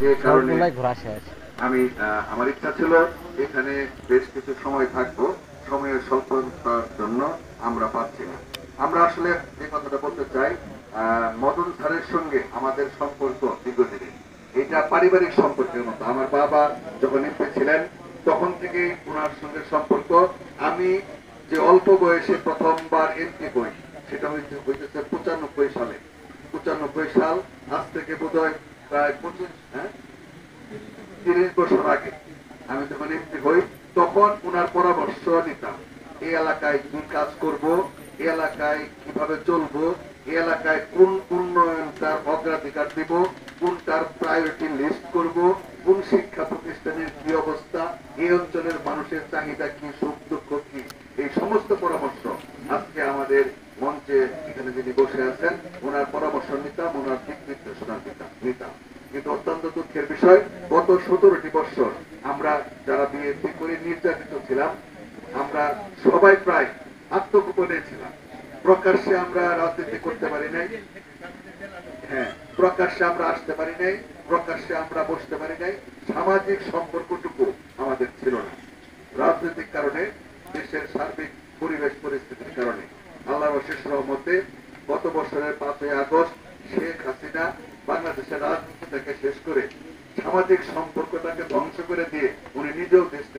যে কারণে আমি আমার ইচ্ছা ছিল এখানে বেশ কিছু সময় থাকবো, সময়ের স্বল্পতার জন্য আমরা পাচ্ছি না। আমরা আসলে যে কথাটা বলতে চাই, মদন স্যারের সঙ্গে আমাদের সম্পর্ক দীর্ঘদিনের, এটা পারিবারিক সম্পর্কের মতো। আমার বাবা যখন এমপি ছিলেন তখন থেকেই ওনার সঙ্গে সম্পর্ক। আমি যে অল্প বয়সে প্রথমবার এমপি হই সেটা হইতেছে 95 সালে। 95 সাল, আজ থেকে বোধহয় প্রায় 30 বছর আগে আমি যখন এমপি হই তখন ওনার পরামর্শ নিতাম। এই এলাকায় কি কাজ করব, এই এলাকায় কিভাবে চলবো, এই এলাকায় কোন উন্নয়নটার অগ্রাধিকার দিব, কোনটার প্রায়োরিটি লিস্ট করব, কোন শিক্ষা প্রতিষ্ঠানের কি অবস্থা, এই অঞ্চলের মানুষের চাহিদা কি, সুখ দুঃখ কি, এই সমস্ত পরামর্শ আজকে আমাদের মঞ্চে এখানে যিনি বসে আছেন ওনার পরামর্শ নিতাম, ওনার দিক নির্দেশনা নিতাম। কিন্তু অত্যন্ত দুঃখের বিষয়, গত 17টি বছর আমরা যারা বিএনপি করে নির্যাতিত ছিলাম, আমরা সবাই প্রায় আত্মগোপনে ছিলাম। প্রকাশ্যে আমরা রাজনীতি করতে পারি নাই, হ্যাঁ, প্রকাশ্যে আমরা আসতে পারি নাই, প্রকাশ্যে আমরা বসতে পারি নাই, সামাজিক সম্পর্কটুকু আমাদের ছিল না। রাজনৈতিক কারণে, দেশের সার্বিক পরিবেশ পরিস্থিতির কারণে আল্লাহর অশেষ রহমতে গত বছরের 5ই আগস্ট শেখ হাসিনা বাংলাদেশের রাজনীতিটাকে শেষ করে সামাজিক সম্পর্কটাকে ধ্বংস করে দিয়ে উনি নিজেও দেশ